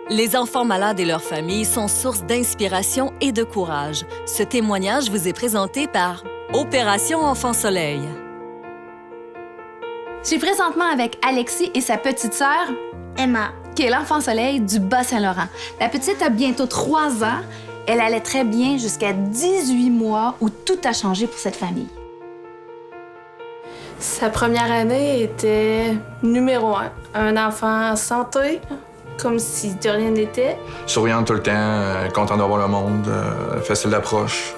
Les enfants malades et leurs familles sont source d'inspiration et de courage. Ce témoignage vous est présenté par Opération Enfant Soleil. Je suis présentement avec Alexis et sa petite sœur, Emma, qui est l'enfant soleil du Bas-Saint-Laurent. La petite a bientôt 3 ans. Elle allait très bien jusqu'à 18 mois où tout a changé pour cette famille. Sa première année était numéro 1. Un enfant en santé, comme si de rien n'était. Souriant tout le temps, content d'avoir le monde, facile d'approche.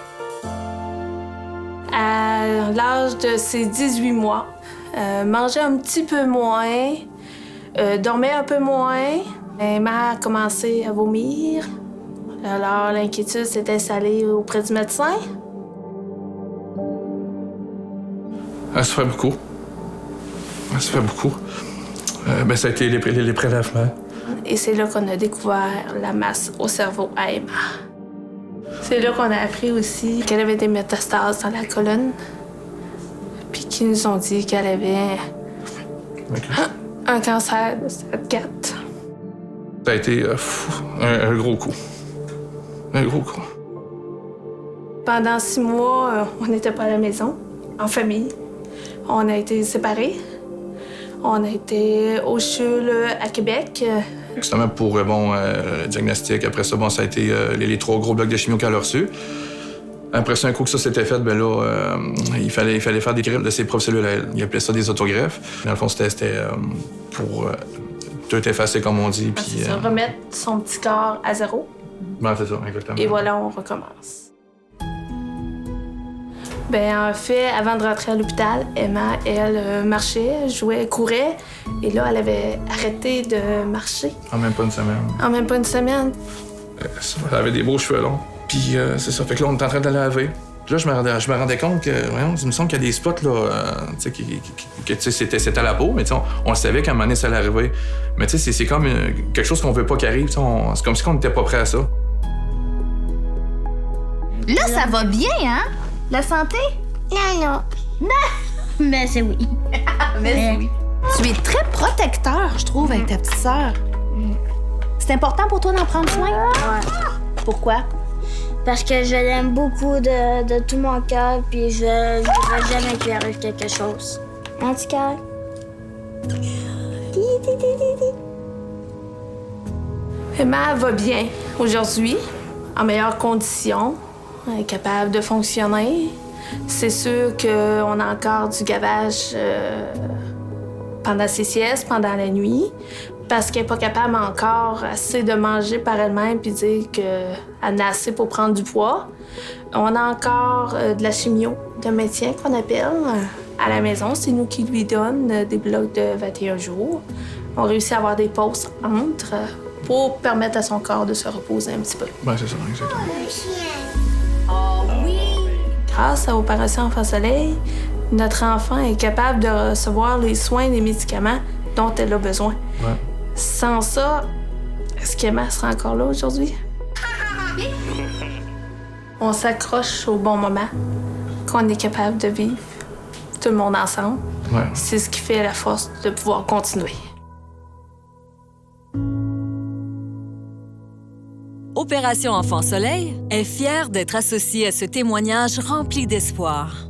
À l'âge de ses 18 mois, mangeait un petit peu moins, dormait un peu moins. Emma a commencé à vomir. Alors l'inquiétude s'est installée auprès du médecin. Elle souffrait beaucoup. Ça a été les prélèvements. Et c'est là qu'on a découvert la masse au cerveau à Emma. C'est là qu'on a appris aussi qu'elle avait des métastases dans la colonne. Puis qu'ils nous ont dit qu'elle avait un cancer de stade 4. Ça a été un gros coup. Un gros coup. Pendant 6 mois, on n'était pas à la maison, en famille. On a été séparés. On a été au CHUL à Québec. Justement pour le diagnostic. Après ça, ça a été les 3 gros blocs de chimio qu'elle a reçus. Après ça, un coup que ça s'était fait, il fallait faire des greffes de ses propres cellules à elle. Ils appelaient ça des autogreffes. Dans le fond, c'était pour tout effacer, comme on dit. Puis remettre son petit corps à zéro. C'est ça, exactement. Et voilà, on recommence. En fait, avant de rentrer à l'hôpital, Emma, elle marchait, jouait, courait. Et là, elle avait arrêté de marcher. En même pas une semaine. En même pas une semaine. Elle avait des beaux cheveux longs. Puis c'est ça. Fait que là, on était en train de la laver. Puis là, je me rendais compte que, il me semble qu'il y a des spots, là, c'était à la peau, mais on le savait qu'à un moment donné, ça allait arriver. Mais c'est comme quelque chose qu'on veut pas qu'il arrive. C'est comme si on n'était pas prêt à ça. Là, ça va bien, hein? La santé? non. Mais c'est oui. Mais oui. Tu es très protecteur, je trouve, avec ta petite sœur. C'est important pour toi d'en prendre soin? Ouais. Pourquoi? Parce que je l'aime beaucoup de tout mon cœur, puis je ne voudrais jamais qu'il arrive quelque chose. Un petit cœur. Emma va bien aujourd'hui, en meilleures conditions. Elle est capable de fonctionner. C'est sûr qu'on a encore du gavage pendant ses siestes, pendant la nuit, parce qu'elle n'est pas capable encore assez de manger par elle-même puis dire qu'elle en a assez pour prendre du poids. On a encore de la chimio de maintien qu'on appelle à la maison. C'est nous qui lui donne des blocs de 21 jours. On réussit à avoir des pauses entre pour permettre à son corps de se reposer un petit peu. C'est ça, exactement. Grâce à Opération Enfant Soleil, notre enfant est capable de recevoir les soins et les médicaments dont elle a besoin. Ouais. Sans ça, est-ce qu'Emma sera encore là aujourd'hui? On s'accroche au bon moment, qu'on est capable de vivre, tout le monde ensemble. Ouais. C'est ce qui fait la force de pouvoir continuer. Opération Enfant Soleil est fière d'être associée à ce témoignage rempli d'espoir.